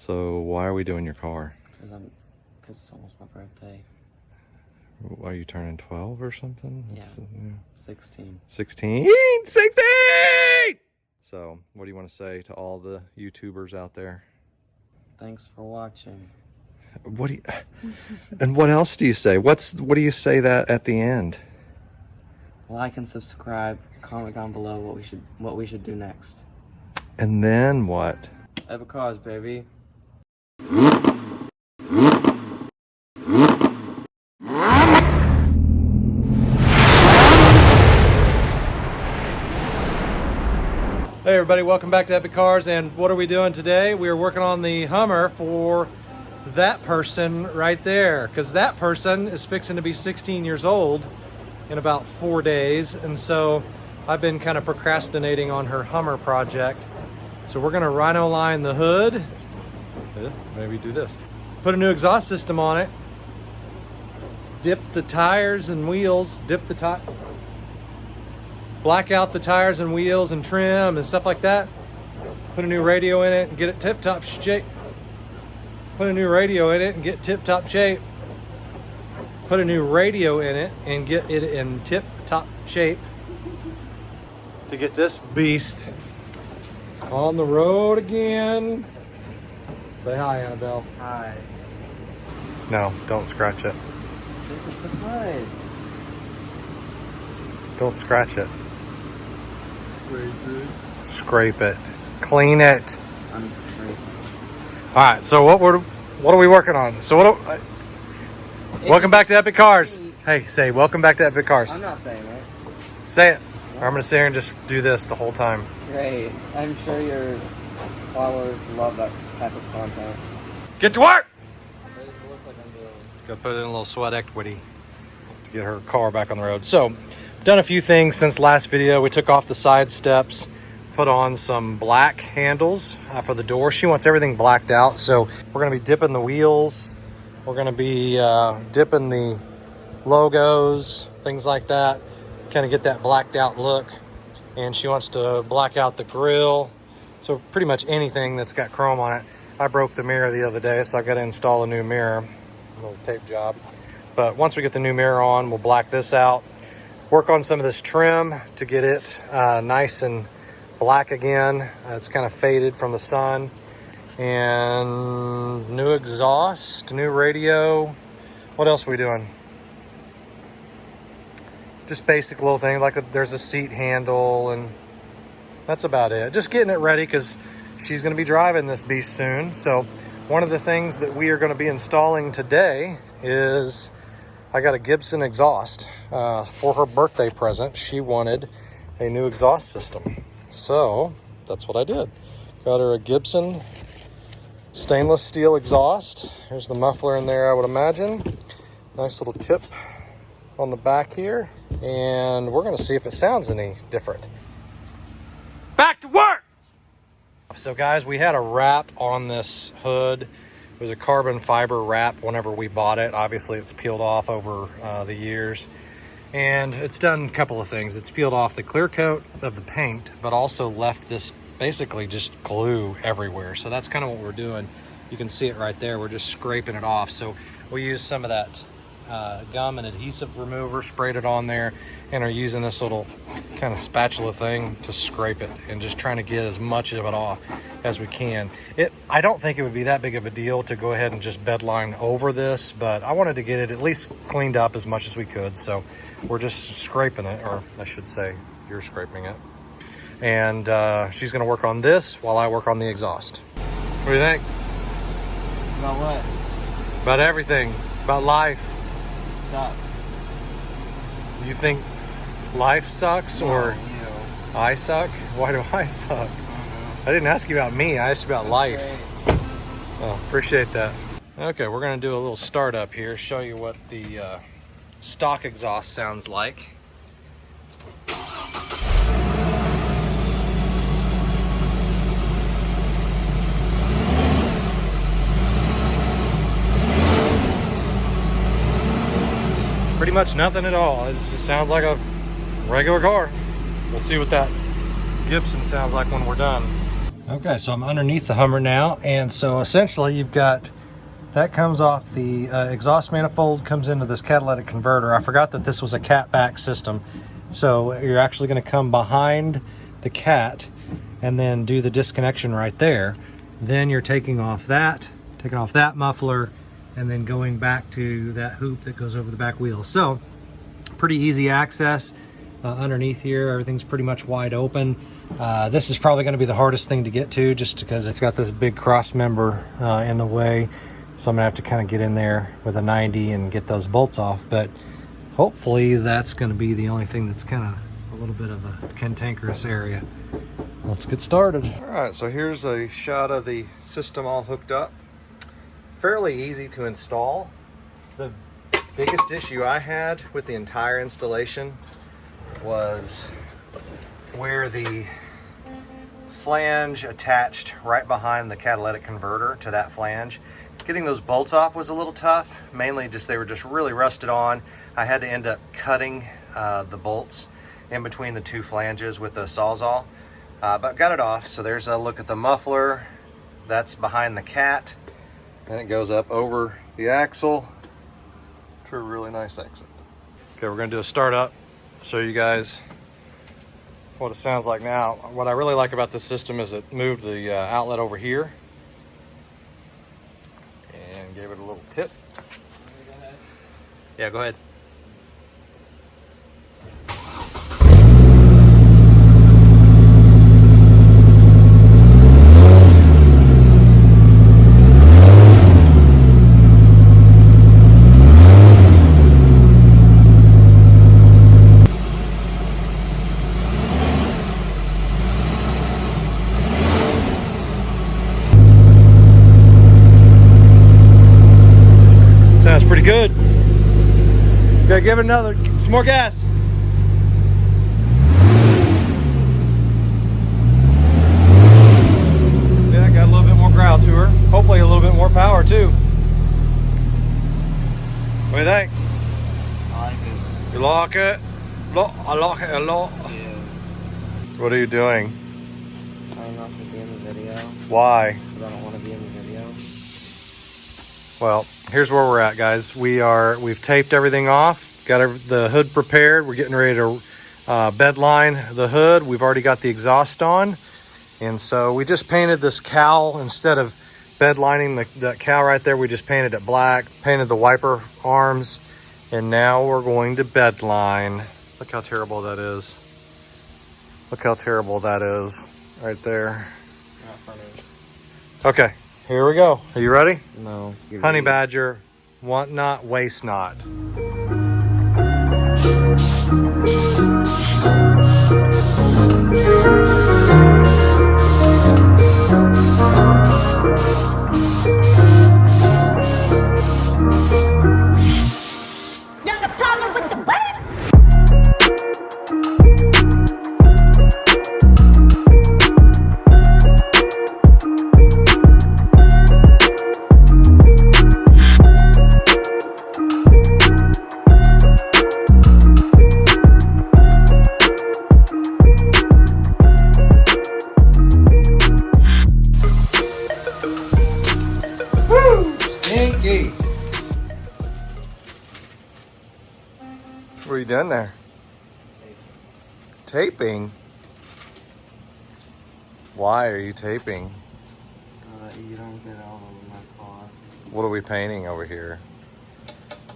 So why are we doing your car? Because it's almost my birthday. Why are you turning 12 or something? Yeah. 16. 16! 16! So what do you want to say to all the YouTubers out there? Thanks for watching. What do you, and what else do you say? What do you say that at the end? Like and subscribe. Comment down below what we should do next. And then what? Epic Cars, baby. Hey everybody, welcome back to Epic Cars, and what are we doing today? We are working on the Hummer for that person right there, because that person is fixing to be 16 years old in about 4 days, and so I've been kind of procrastinating on her Hummer project. So we're gonna rhino line the hood, maybe do this, put a new exhaust system on it, dip the tires and wheels, black out the tires and wheels and trim and stuff like that. Put a new radio in it and get it tip-top shape. Put a new radio in it and get tip-top shape. Put a new radio in it and get it in tip-top shape to get this beast on the road again. Say hi, Annabelle. Hi. No, don't scratch it. This is the hood. Don't scratch it. Scrape it. Scrape it. Clean it. I'm scraping. All right, so what are we working on? So welcome back to Epic Cars. Hey, say welcome back to Epic Cars. I'm not saying it. Say it. Or I'm gonna sit here and just do this the whole time. Great. I'm sure your followers love that type of content. Get to work. What does it look like I'm doing? Got to put in a little sweat equity to get her car back on the road. So, done a few things since last video. We took off the side steps, put on some black handles for the door. She wants everything blacked out, so we're gonna be dipping the wheels. We're gonna be dipping the logos, things like that, kind of get that blacked out look. And she wants to black out the grill. So pretty much anything that's got chrome on it. I broke the mirror the other day, so I got to install a new mirror, a little tape job. But once we get the new mirror on, we'll black this out. Work on some of this trim to get it nice and black again. It's kind of faded from the sun. And new exhaust, new radio. What else are we doing? Just basic little things, like there's a seat handle, and that's about it. Just getting it ready because she's going to be driving this beast soon. So one of the things that we are going to be installing today is I got a Gibson exhaust for her birthday present. She wanted a new exhaust system. So that's what I did. Got her a Gibson stainless steel exhaust. Here's the muffler in there, I would imagine. Nice little tip on the back here. And we're going to see if it sounds any different. Back to work! So guys, we had a wrap on this hood. It was a carbon fiber wrap whenever we bought it. Obviously it's peeled off over the years. And it's done a couple of things. It's peeled off the clear coat of the paint, but also left this basically just glue everywhere. So that's kind of what we're doing. You can see it right there. We're just scraping it off. So we use some of that gum and adhesive remover, sprayed it on there, and are using this little kind of spatula thing to scrape it and just trying to get as much of it off as we can. I don't think it would be that big of a deal to go ahead and just bedline over this, but I wanted to get it at least cleaned up as much as we could. So we're just scraping it, or I should say you're scraping it. And she's gonna work on this while I work on the exhaust. What do you think? About what? About everything, about life. Suck. You think life sucks, or you. I suck? Why do I suck? I didn't ask you about me, I asked you about life. Great. Oh, appreciate that. Okay, we're gonna do a little startup here, show you what the stock exhaust sounds like. Pretty much nothing at all. It just sounds like a regular car. We'll see what that Gibson sounds like when we're done. Okay, so I'm underneath the Hummer now, and so essentially you've got, that comes off the exhaust manifold, comes into this catalytic converter. I forgot that this was a cat-back system. So you're actually going to come behind the cat and then do the disconnection right there. Then you're taking off that muffler, and then going back to that hoop that goes over the back wheel. So pretty easy access underneath here. Everything's pretty much wide open. This is probably going to be the hardest thing to get to, just because it's got this big cross member in the way. So I'm gonna have to kind of get in there with a 90 and get those bolts off, but hopefully that's going to be the only thing that's kind of a little bit of a cantankerous area. Let's get started. All right, so here's a shot of the system all hooked up. Fairly easy to install. The biggest issue I had with the entire installation was where the flange attached right behind the catalytic converter to that flange. Getting those bolts off was a little tough, mainly just they were just really rusted on. I had to end up cutting the bolts in between the two flanges with a Sawzall, but got it off. So there's a look at the muffler. That's behind the cat, and it goes up over the axle to a really nice exit. Okay, we're gonna do a startup, show you guys what it sounds like now. What I really like about this system is it moved the outlet over here and gave it a little tip. Yeah, go ahead. Sounds pretty good. Gotta give it some more gas. Yeah, got a little bit more growl to her. Hopefully a little bit more power too. What do you think? I like it. You like it? I like it a lot. Yeah. What are you doing? Trying not to be in the video. Why? Because I don't want to be in the video. Well, here's where we're at, guys. We've taped everything off, got the hood prepared. We're getting ready to bed line the hood. We've already got the exhaust on, and so we just painted this cowl. Instead of bed lining that cowl right there, we just painted it black, painted the wiper arms, and now we're going to bed line. Look how terrible that is. Look how terrible that is right there. Not funny. Okay, here we go. Are you ready? No. Honey badger, want not, waste not. Stinky. What are you doing there? Taping? Why are you taping? You don't get all over my car. What are we painting over here?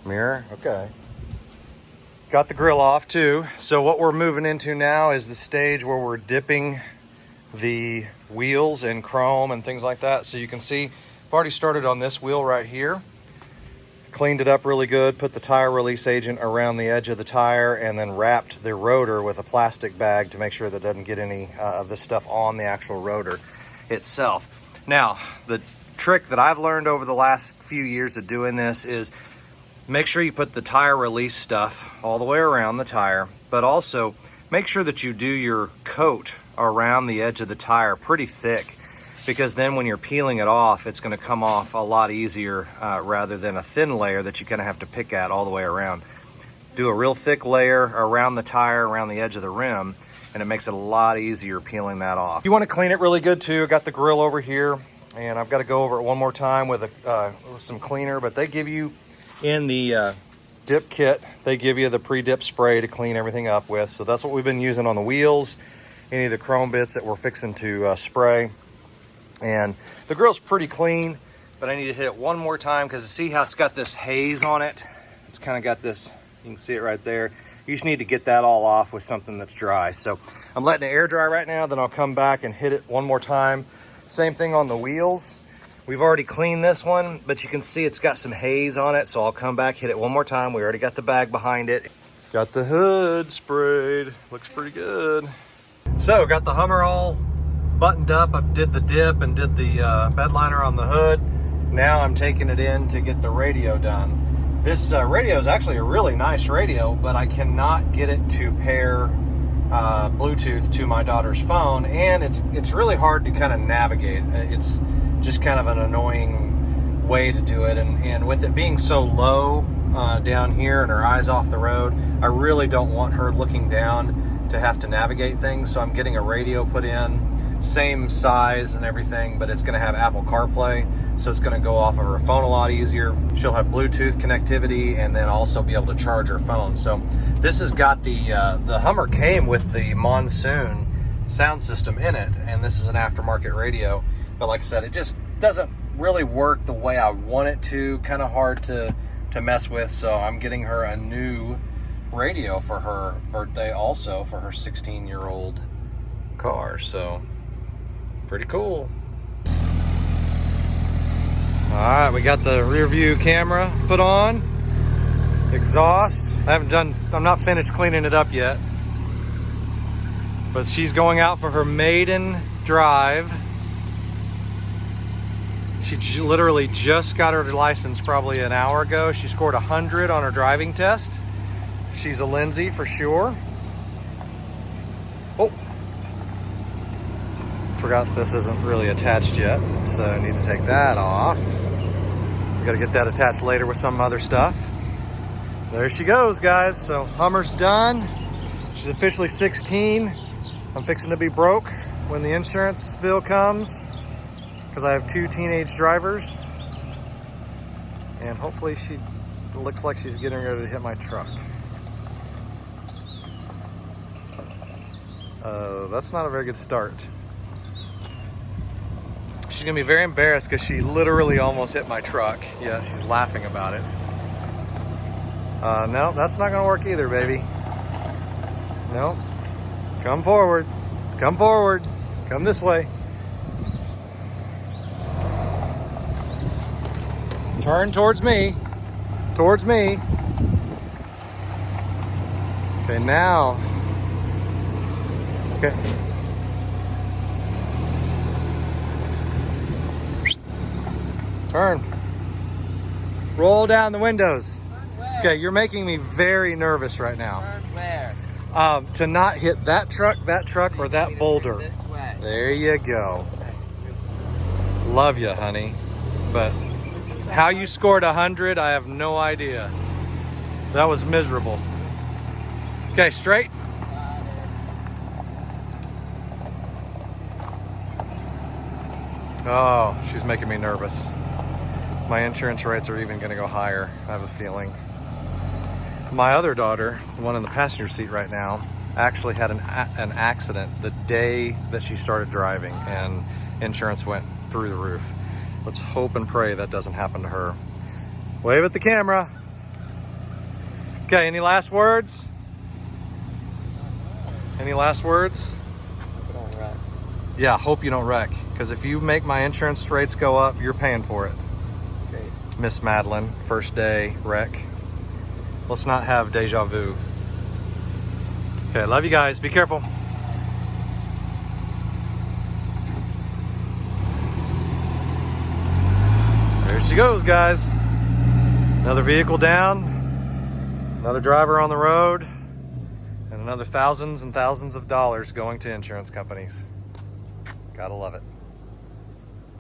Mirror? Okay. Got the grill off too. So what we're moving into now is the stage where we're dipping the wheels in chrome and things like that. So you can see I've already started on this wheel right here. Cleaned it up really good, put the tire release agent around the edge of the tire, and then wrapped the rotor with a plastic bag to make sure that it doesn't get any of this stuff on the actual rotor itself. Now, the trick that I've learned over the last few years of doing this is make sure you put the tire release stuff all the way around the tire, but also make sure that you do your coat around the edge of the tire pretty thick, because then when you're peeling it off, it's going to come off a lot easier rather than a thin layer that you kind of have to pick at all the way around. Do a real thick layer around the tire, around the edge of the rim, and it makes it a lot easier peeling that off. You want to clean it really good too. I got the grill over here, and I've got to go over it one more time with some cleaner, but they give you in the dip kit, they give you the pre-dip spray to clean everything up with. So that's what we've been using on the wheels, any of the chrome bits that we're fixing to spray. And the grill's pretty clean, but I need to hit it one more time because see how it's got this haze on it? It's kind of got this, you can see it right there. You just need to get that all off with something that's dry. So I'm letting it air dry right now, then I'll come back and hit it one more time. Same thing on the wheels. We've already cleaned this one, but you can see it's got some haze on it. So I'll come back, hit it one more time. We already got the bag behind it. Got the hood sprayed. Looks pretty good. So got the Hummer all buttoned up. I did the dip and did the bed liner on the hood. Now I'm taking it in to get the radio done. This radio is actually a really nice radio, but I cannot get it to pair Bluetooth to my daughter's phone, and it's really hard to kind of navigate. It's just kind of an annoying way to do it, and with it being so low down here and her eyes off the road, I really don't want her looking down to have to navigate things. So I'm getting a radio put in, same size and everything, but it's going to have Apple CarPlay, so it's going to go off of her phone a lot easier. She'll have Bluetooth connectivity and then also be able to charge her phone. So this has got the Hummer came with the Monsoon sound system in it, and this is an aftermarket radio. But like I said, it just doesn't really work the way I want it to. Kind of hard to mess with. So I'm getting her a new radio for her birthday, also for her 16-year-old car. So pretty cool. All right, we got the rear view camera put on, exhaust. I'm not finished cleaning it up yet, but she's going out for her maiden drive. She literally just got her license probably an hour ago. She scored 100 on her driving test. She's a Lindsay for sure. Oh, forgot this isn't really attached yet, so I need to take that off. We gotta get that attached later with some other stuff. There she goes, guys. So Hummer's done. She's officially 16. I'm fixing to be broke when the insurance bill comes because I have 2 teenage drivers, and hopefully it looks like she's getting ready to hit my truck. That's not a very good start. She's gonna be very embarrassed because she literally almost hit my truck. Yeah, she's laughing about it. No, that's not gonna work either, baby. No, come forward, come forward, come this way. Turn towards me, towards me. Okay, now. Okay. Turn. Roll down the windows. Okay, you're making me very nervous right now. Turn where? To not hit that truck, or that boulder. This way. There you go. Love you, honey. But how you scored 100, I have no idea. That was miserable. Okay, straight. Oh, she's making me nervous. My insurance rates are even gonna go higher, I have a feeling. My other daughter, the one in the passenger seat right now, actually had an accident the day that she started driving, and insurance went through the roof. Let's hope and pray that doesn't happen to her. Wave at the camera. Okay, any last words? Any last words? Don't wreck. Yeah, hope you don't wreck, because if you make my insurance rates go up, you're paying for it. Great. Miss Madeline, first day wreck. Let's not have deja vu. Okay, love you guys. Be careful. There she goes, guys. Another vehicle down, another driver on the road, and another thousands and thousands of dollars going to insurance companies. Gotta love it.